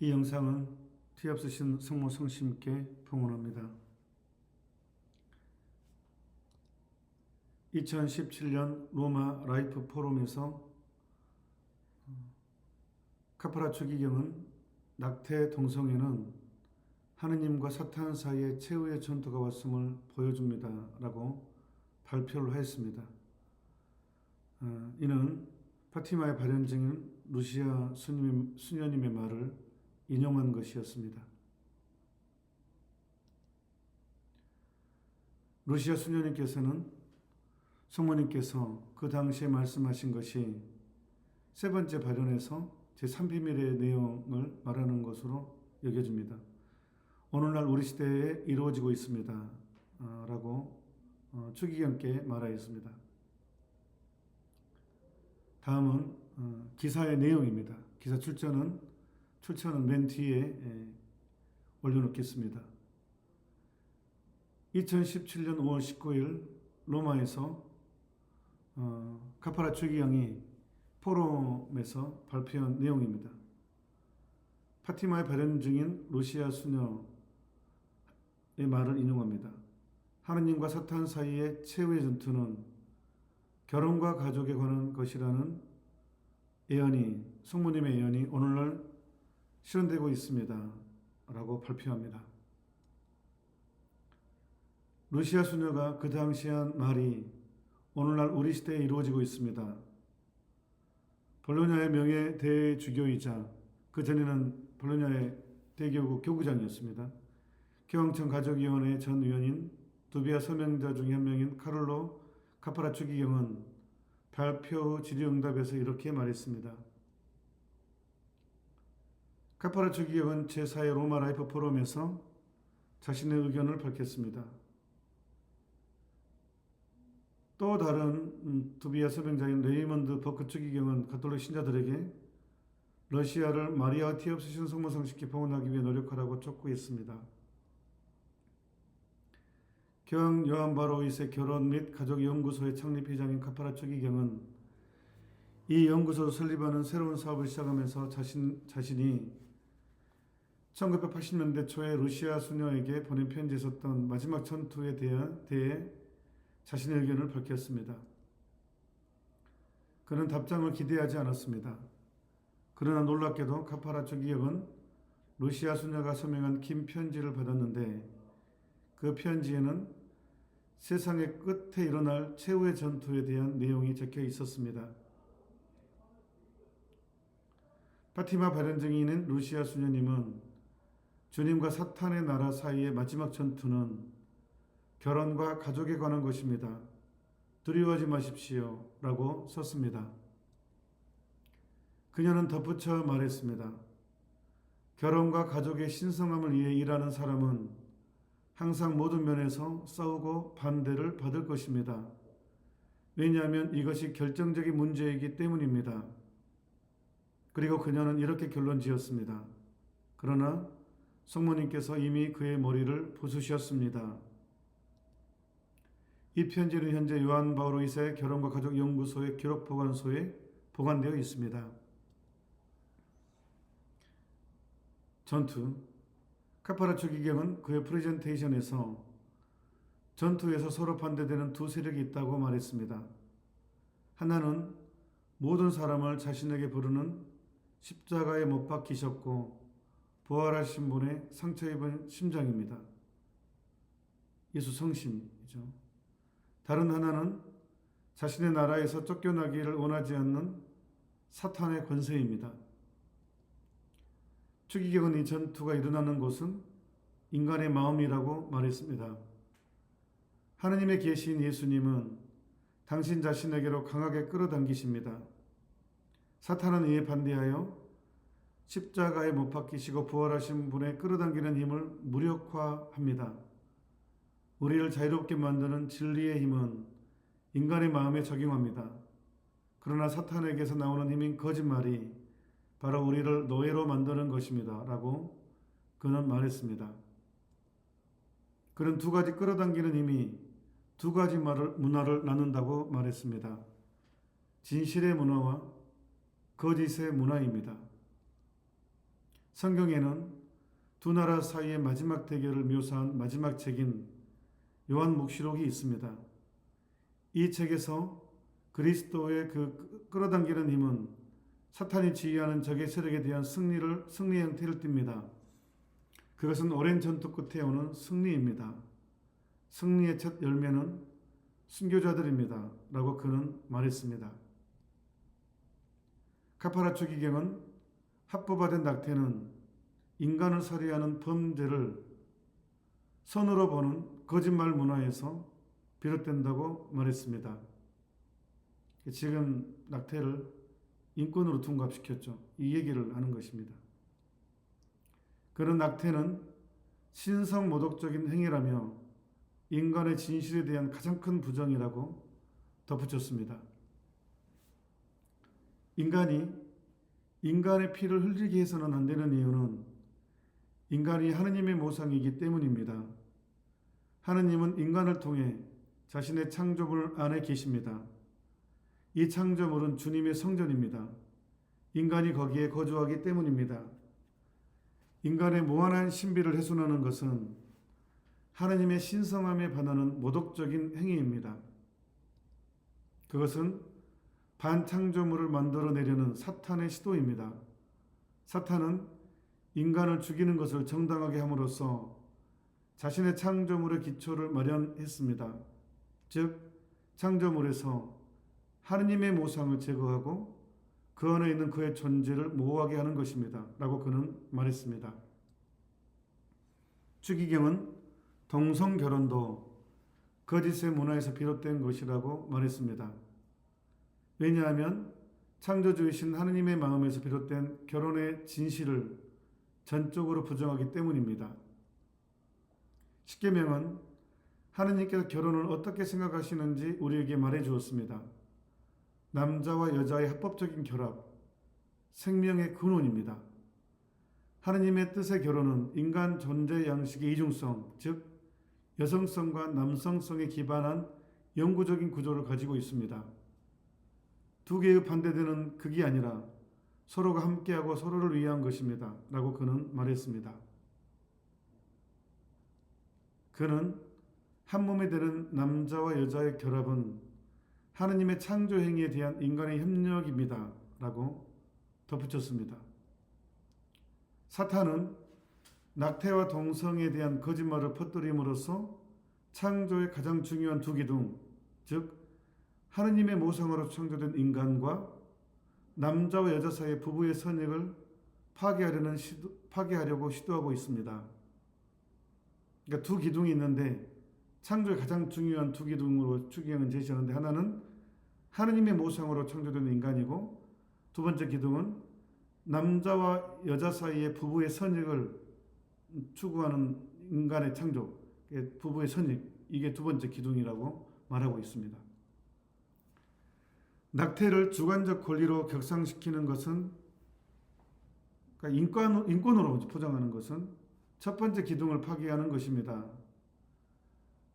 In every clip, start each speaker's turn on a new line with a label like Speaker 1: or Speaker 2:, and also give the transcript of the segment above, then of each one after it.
Speaker 1: 이 영상은 뒤앞서신 성모 성심께 봉헌합니다. 2017년 로마 라이프 포럼에서 카파라 추기경은 낙태 동성애는 하느님과 사탄 사이의 최후의 전투가 왔음을 보여줍니다. 라고 발표를 하였습니다. 이는 파티마의 발현 중인 루시아 수녀님의 말을 인용한 것이었습니다. 루시아 수녀님께서는 성모님께서 그 당시에 말씀하신 것이 세 번째 발현에서 제3비밀의 내용을 말하는 것으로 여겨집니다. 오늘날 우리 시대에 이루어지고 있습니다. 라고 추기경께 말하였습니다. 다음은 기사의 내용입니다. 기사 출처는 맨 뒤에 올려놓겠습니다. 2017년 5월 19일 로마에서 카파라 추기경이 포럼에서 발표한 내용입니다. 파티마의 발현 중인 루시아 수녀의 말을 인용합니다. 하느님과 사탄 사이의 최후의 전투는 결혼과 가족에 관한 것이라는 성모님의 예언이 오늘날 실현되고 있습니다. 라고 발표합니다. 루시아 수녀가 그 당시 한 말이 오늘날 우리 시대에 이루어지고 있습니다. 볼로냐의 명예 대주교이자 그전에는 볼로냐의 대교구 교구장이었습니다. 교황청 가족위원회 전 위원인 두비아 서명자 중에 한 명인 카를로 카파라 추기경은 발표 후 질의응답에서 이렇게 말했습니다. 카파라 추기경은 제4회 로마 라이프 포럼에서 자신의 의견을 밝혔습니다. 또 다른 두비아 서명자인 레이먼드 버크 추기경은 가톨릭 신자들에게 러시아를 마리아와 티 없으신 성모 성식에 봉헌하기 위해 노력하라고 촉구했습니다. 교황 요한 바로 2세 결혼 및 가족 연구소의 창립 회장인 카파라 추기경은 이 연구소를 설립하는 새로운 사업을 시작하면서 자신이 1980년대 초에 러시아 수녀에게 보낸 편지에 썼던 마지막 전투에 대해 자신의 의견을 밝혔습니다. 그는 답장을 기대하지 않았습니다. 그러나 놀랍게도 카파라 추기경은 러시아 수녀가 서명한 긴 편지를 받았는데 그 편지에는 세상의 끝에 일어날 최후의 전투에 대한 내용이 적혀 있었습니다. 파티마 발현 증인인 루시아 수녀님은 주님과 사탄의 나라 사이의 마지막 전투는 결혼과 가족에 관한 것입니다. 두려워하지 마십시오. 라고 썼습니다. 그녀는 덧붙여 말했습니다. 결혼과 가족의 신성함을 위해 일하는 사람은 항상 모든 면에서 싸우고 반대를 받을 것입니다. 왜냐하면 이것이 결정적인 문제이기 때문입니다. 그리고 그녀는 이렇게 결론 지었습니다. 그러나 성모님께서 이미 그의 머리를 부수셨습니다. 이 편지는 현재 요한 바오로 2세 결혼과 가족 연구소의 기록 보관소에 보관되어 있습니다. 전투. 카파라 추기경은 그의 프레젠테이션에서 전투에서 서로 반대되는 두 세력이 있다고 말했습니다. 하나는 모든 사람을 자신에게 부르는 십자가에 못 박히셨고 부활하신 분의 상처 입은 심장입니다. 예수 성심이죠. 다른 하나는 자신의 나라에서 쫓겨나기를 원하지 않는 사탄의 권세입니다. 추기경은 이 전투가 일어나는 곳은 인간의 마음이라고 말했습니다. 하느님의 계시인 예수님은 당신 자신에게로 강하게 끌어당기십니다. 사탄은 이에 반대하여 십자가에 못 박히시고 부활하신 분의 끌어당기는 힘을 무력화합니다. 우리를 자유롭게 만드는 진리의 힘은 인간의 마음에 적용합니다. 그러나 사탄에게서 나오는 힘인 거짓말이 바로 우리를 노예로 만드는 것입니다. 라고 그는 말했습니다. 그는 두 가지 끌어당기는 힘이 두 가지 문화를 나눈다고 말했습니다. 진실의 문화와 거짓의 문화입니다. 성경에는 두 나라 사이의 마지막 대결을 묘사한 마지막 책인 요한묵시록이 있습니다. 이 책에서 그리스도의 그 끌어당기는 힘은 사탄이 지휘하는 적의 세력에 대한 승리의 형태를 띱니다. 그것은 오랜 전투 끝에 오는 승리입니다. 승리의 첫 열매는 순교자들입니다. 라고 그는 말했습니다. 카파라 추기경은 합법화된 낙태는 인간을 살해하는 범죄를 선으로 보는 거짓말 문화에서 비롯된다고 말했습니다. 지금 낙태를 인권으로 둔갑시켰죠. 이 얘기를 하는 것입니다. 그런 낙태는 신성모독적인 행위라며 인간의 진실에 대한 가장 큰 부정이라고 덧붙였습니다. 인간이 인간의 피를 흘리게 해서는 안 되는 이유는 인간이 하느님의 모상이기 때문입니다. 하느님은 인간을 통해 자신의 창조물 안에 계십니다. 이 창조물은 주님의 성전입니다. 인간이 거기에 거주하기 때문입니다. 인간의 무한한 신비를 훼손하는 것은 하느님의 신성함에 반하는 모독적인 행위입니다. 그것은 반창조물을 만들어내려는 사탄의 시도입니다. 사탄은 인간을 죽이는 것을 정당하게 함으로써 자신의 창조물의 기초를 마련했습니다. 즉, 창조물에서 하느님의 모상을 제거하고 그 안에 있는 그의 존재를 모호하게 하는 것입니다. 라고 그는 말했습니다. 추기경은 동성결혼도 거짓의 문화에서 비롯된 것이라고 말했습니다. 왜냐하면 창조주이신 하느님의 마음에서 비롯된 결혼의 진실을 전적으로 부정하기 때문입니다. 십계명은 하느님께서 결혼을 어떻게 생각하시는지 우리에게 말해 주었습니다. 남자와 여자의 합법적인 결합, 생명의 근원입니다. 하느님의 뜻의 결혼은 인간 존재 양식의 이중성, 즉 여성성과 남성성에 기반한 영구적인 구조를 가지고 있습니다. 두 개의 반대되는 극이 아니라 서로가 함께하고 서로를 위한 것입니다. 라고 그는 말했습니다. 그는 한 몸이 되는 남자와 여자의 결합은 하느님의 창조 행위에 대한 인간의 협력입니다. 라고 덧붙였습니다. 사탄은 낙태와 동성에 대한 거짓말을 퍼뜨림으로써 창조의 가장 중요한 두 기둥, 즉 하느님의 모성으로 창조된 인간과 남자와 여자 사이의 부부의 선익을 파괴하려고 시도하고 있습니다. 그러니까 두 기둥이 있는데 창조의 가장 중요한 두 기둥으로 추기경은 제시하는데 하나는 하느님의 모성으로 창조된 인간이고 두 번째 기둥은 남자와 여자 사이의 부부의 선익을 추구하는 인간의 창조, 부부의 선익, 이게 두 번째 기둥이라고 말하고 있습니다. 낙태를 주관적 권리로 격상시키는 것은, 그러니까 인권으로 포장하는 것은 첫 번째 기둥을 파괴하는 것입니다.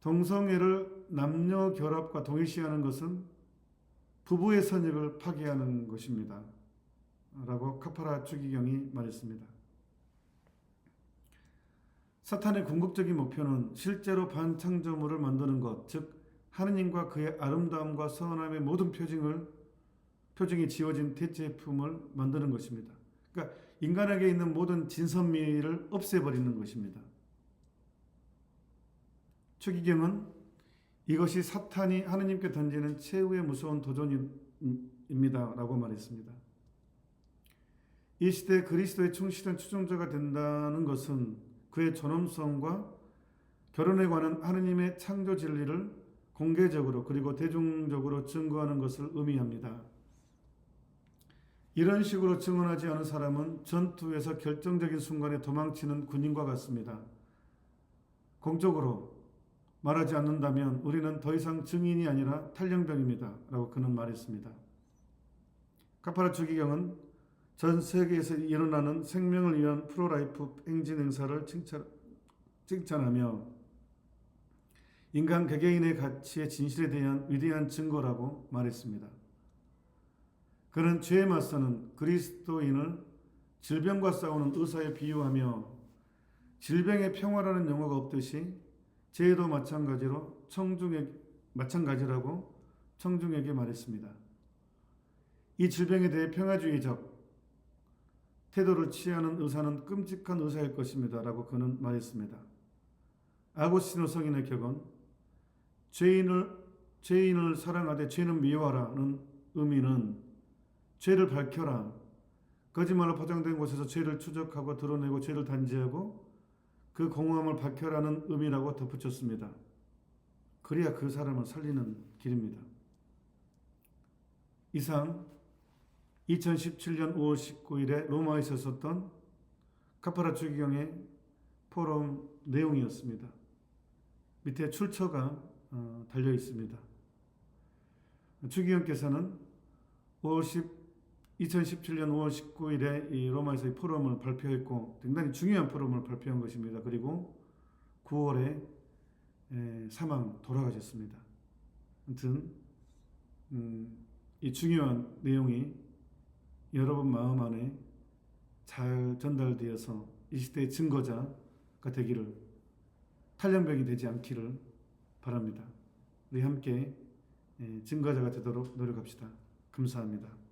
Speaker 1: 동성애를 남녀 결합과 동일시하는 것은 부부의 선익을 파괴하는 것입니다. 라고 카파라 추기경이 말했습니다. 사탄의 궁극적인 목표는 실제로 반창조물을 만드는 것, 즉 하느님과 그의 아름다움과 선함의 모든 표징이 지워진 대체품을 만드는 것입니다. 그러니까 인간에게 있는 모든 진선미를 없애버리는 것입니다. 추기경은 이것이 사탄이 하느님께 던지는 최후의 무서운 도전입니다. 라고 말했습니다. 이 시대에 그리스도의 충실한 추종자가 된다는 것은 그의 존엄성과 결혼에 관한 하느님의 창조 진리를 공개적으로 그리고 대중적으로 증거하는 것을 의미합니다. 이런 식으로 증언하지 않은 사람은 전투에서 결정적인 순간에 도망치는 군인과 같습니다. 공적으로 말하지 않는다면 우리는 더 이상 증인이 아니라 탈영병입니다. 라고 그는 말했습니다. 카파라 추기경은 전 세계에서 일어나는 생명을 위한 프로라이프 행진 행사를 칭찬하며 인간 개개인의 가치의 진실에 대한 위대한 증거라고 말했습니다. 그는 죄에 맞서는 그리스도인을 질병과 싸우는 의사에 비유하며 질병의 평화라는 용어가 없듯이 죄도 마찬가지라고 청중에게 말했습니다. 이 질병에 대해 평화주의적 태도를 취하는 의사는 끔찍한 의사일 것입니다. 라고 그는 말했습니다. 아고스티노 성인의 격언, 죄인을 사랑하되 죄는 미워하라는 의미는 죄를 밝혀라, 거짓말로 포장된 곳에서 죄를 추적하고 드러내고 죄를 단죄하고 그 공허함을 밝혀라는 의미라고 덧붙였습니다. 그래야 그 사람을 살리는 길입니다. 이상 2017년 5월 19일에 로마에서 있었던 카파라 추기경의 포럼 내용이었습니다. 밑에 출처가 달려 있습니다. 추기경께서는 2017년 5월 19일에 이 로마에서의 포럼을 발표했고 굉장히 중요한 포럼을 발표한 것입니다. 그리고 9월에 돌아가셨습니다. 아무튼 이 중요한 내용이 여러분 마음 안에 잘 전달되어서 이 시대의 증거자가 되기를, 탈영병이 되지 않기를 바랍니다. 우리 함께 증거자가 되도록 노력합시다. 감사합니다.